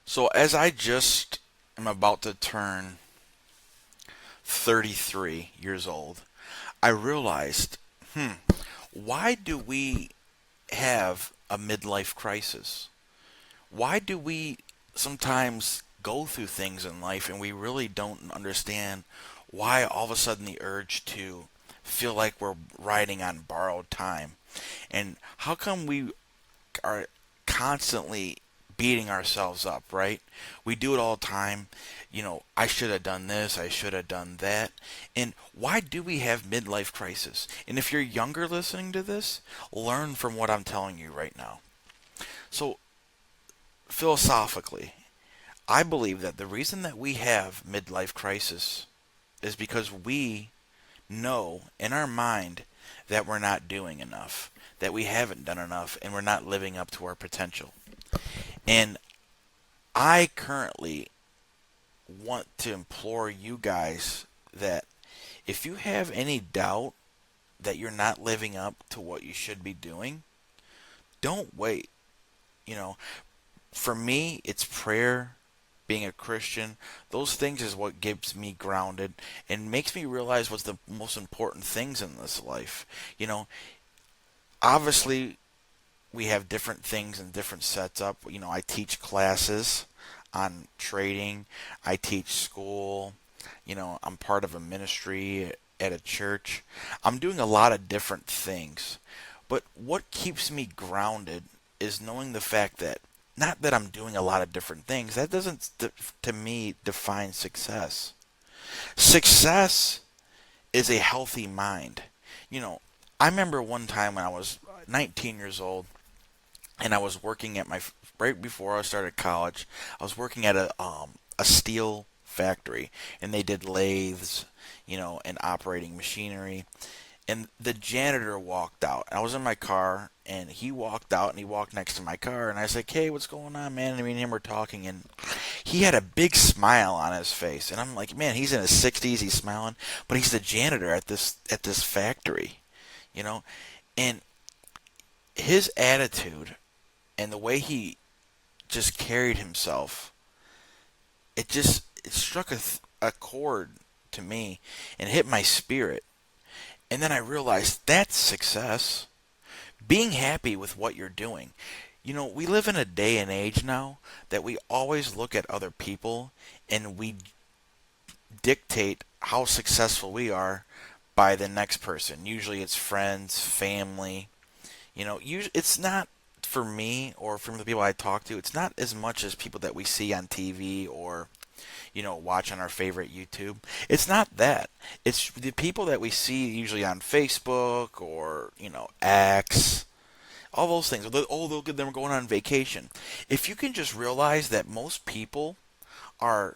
So as I just am about to turn 33 years old, I realized, why do we have a midlife crisis? Why do we sometimes go through things in life and we really don't understand why all of a sudden the urge to feel like we're riding on borrowed time? And how come we are constantly beating ourselves up, right? We do it all the time. I should have done this, I should have done that. And why do we have midlife crisis? And if you're younger listening to this, learn from what I'm telling you right now. So, philosophically, I believe that the reason that we have midlife crisis is because we know in our mind that we're not doing enough, that we haven't done enough, and we're not living up to our potential. And I currently want to implore you guys that if you have any doubt that you're not living up to what you should be doing, don't wait. You know, for me, it's prayer, being a Christian. Those things is what keeps me grounded and makes me realize what's the most important things in this life. You know, obviously, we have different things and different sets up. I teach classes on trading. I teach school. I'm part of a ministry at a church. I'm doing a lot of different things. But what keeps me grounded is knowing the fact that not that I'm doing a lot of different things. That doesn't, to me, define success. Success is a healthy mind. You know, I remember one time when I was 19 years old, and I was working at my right before I started college. I was working at a steel factory, and they did lathes, and operating machinery. And the janitor walked out. I was in my car, and he walked out, and he walked next to my car, and I was like, "Hey, what's going on, man?" And me and him were talking, and he had a big smile on his face, and I'm like, "Man, he's in his 60s, he's smiling, but he's the janitor at this factory, you know." And his attitude and the way he just carried himself, it struck a chord to me and hit my spirit. And then I realized that's success. Being happy with what you're doing. We live in a day and age now that we always look at other people and we dictate how successful we are by the next person. Usually it's friends, family. It's not for me or from the people I talk to. It's not as much as people that we see on TV or watch on our favorite YouTube. It's not that. It's the people that we see usually on Facebook or X, all those things. Oh, look at them going on vacation. If you can just realize that most people are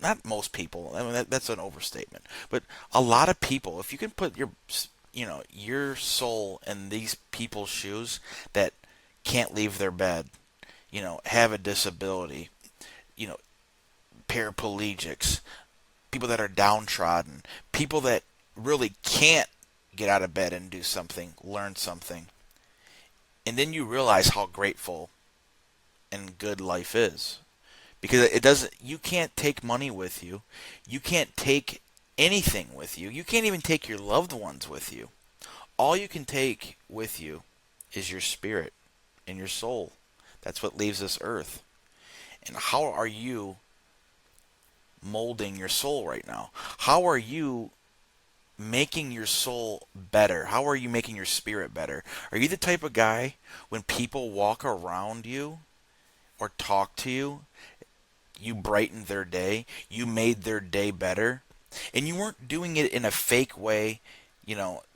not most people. I mean that's an overstatement, but a lot of people. If you can put your soul in these people's shoes that can't leave their bed, have a disability, you know, paraplegics, people that are downtrodden, people that really can't get out of bed and do something, learn something. And then you realize how grateful and good life is. Because it doesn't you can't take money with you. You can't take anything with you. You can't even take your loved ones with you. All you can take with you is your spirit and your soul. That's what leaves this earth. And how are you molding your soul right now? How are you making your soul better? How are you making your spirit better? Are you the type of guy when people walk around you or talk to you, you brightened their day, you made their day better, and you weren't doing it in a fake way,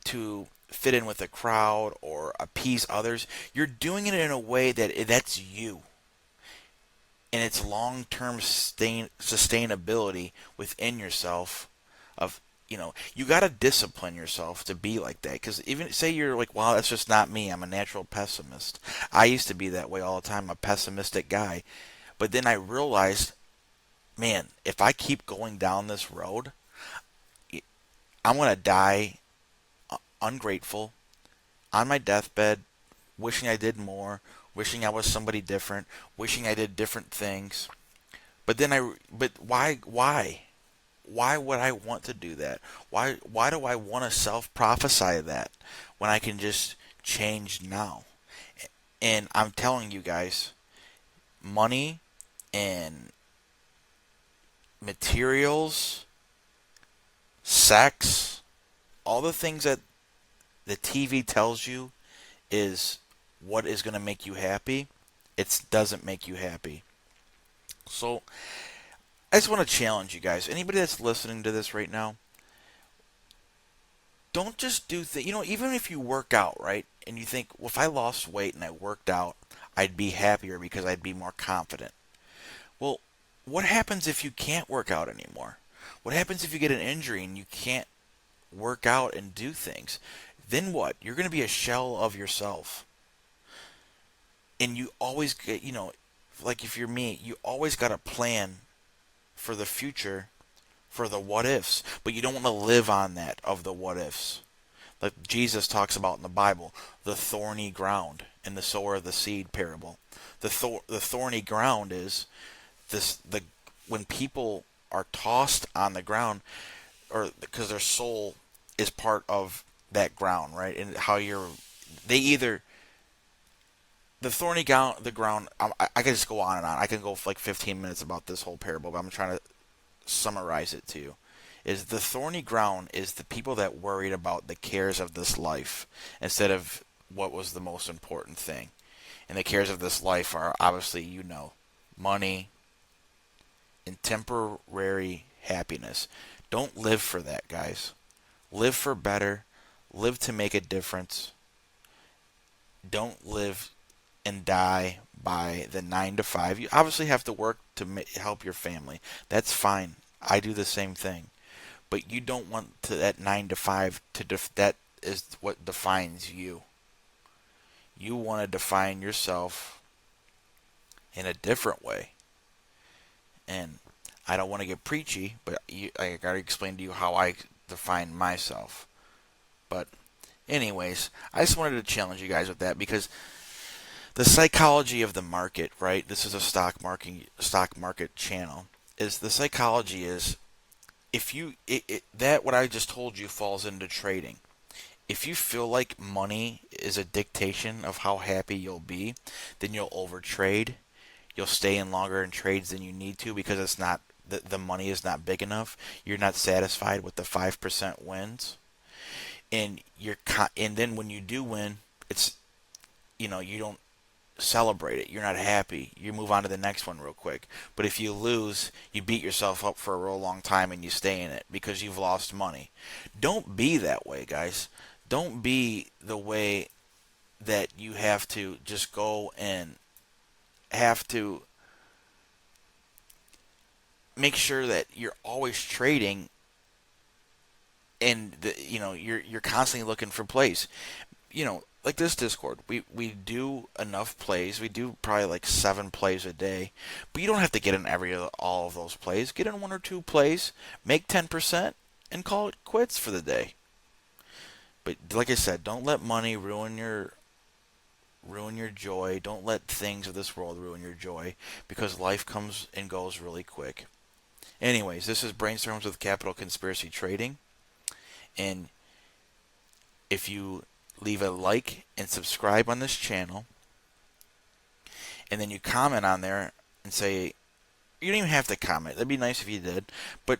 to fit in with a crowd or appease others. You're doing it in a way that's you, and it's long-term sustainability within yourself of you got to discipline yourself to be like that, because even say you're like, wow, that's just not me, I'm a natural pessimist. I used to be that way all the time, a pessimistic guy. But then I realized, man, if I keep going down this road, I'm going to die ungrateful on my deathbed, wishing I did more, wishing I was somebody different, wishing I did different things. But why would I want to do that? Why do I want to self-prophesy that when I can just change now? And I'm telling you guys, money and materials, sex, all the things that the TV tells you is what is going to make you happy, it doesn't make you happy. So I just want to challenge you guys. Anybody that's listening to this right now, don't just do things. Even if you work out, right? And you think, well, if I lost weight and I worked out, I'd be happier because I'd be more confident. Well, what happens if you can't work out anymore? What happens if you get an injury and you can't work out and do things? Then what? You're going to be a shell of yourself. And you always get, like if you're me, you always got a plan for the future, for the what ifs, but you don't want to live on that of the what ifs. Like Jesus talks about in the Bible, the thorny ground in the sower of the seed parable. The thorny ground is when people are tossed on the ground, or because their soul is part of that ground, right? And how they either the ground. I can just go on and on. I can go for like 15 minutes about this whole parable, but I'm trying to summarize it to you. Is the thorny ground is the people that worried about the cares of this life instead of what was the most important thing. And the cares of this life are obviously, money and temporary happiness. Don't live for that, guys. Live for better. Live to make a difference. Don't live and die by the 9 to 5. You obviously have to work to help your family. That's fine. I do the same thing. But you don't want that 9 to 5 that is what defines you. You want to define yourself in a different way. And I don't want to get preachy, but I got to explain to you how I define myself. But anyways, I just wanted to challenge you guys with that because the psychology of the market, right? This is a stock market channel. Is the psychology is if you that what I just told you falls into trading. If you feel like money is a dictation of how happy you'll be, then you'll overtrade. You'll stay in longer in trades than you need to because it's not the money is not big enough. You're not satisfied with the 5% wins, and and then when you do win, it's you don't celebrate it. You're not happy. You move on to the next one real quick. But if you lose, you beat yourself up for a real long time and you stay in it because you've lost money. Don't be that way, guys. Don't be the way that you have to just go and have to make sure that you're always trading and you're constantly looking for plays. Like this Discord, we do enough plays. We do probably like 7 plays a day, but you don't have to get in all of those plays. Get in 1 or 2 plays, make 10%, and call it quits for the day. But like I said, don't let money ruin your joy. Don't let things of this world ruin your joy because life comes and goes really quick. Anyways, this is Brainstorms with Capital Conspiracy Trading, and if you leave a like and subscribe on this channel, and then you comment on there and say, you don't even have to comment. That'd be nice if you did. But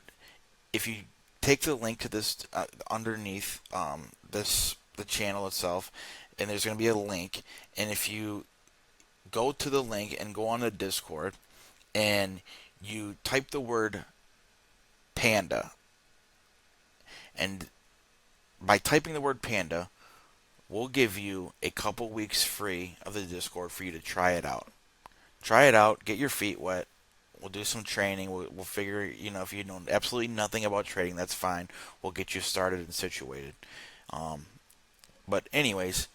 if you take the link to this underneath the channel itself, and there's going to be a link, and if you go to the link and go on the Discord, and you type the word panda, and by typing the word panda, we'll give you a couple weeks free of the Discord for you to try it out. Try it out. Get your feet wet. We'll do some training. We'll figure, if you know absolutely nothing about trading, that's fine. We'll get you started and situated. But anyways,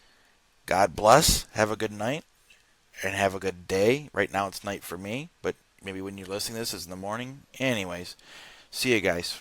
God bless. Have a good night. And have a good day. Right now it's night for me. But maybe when you're listening to this, it's in the morning. Anyways, see you guys.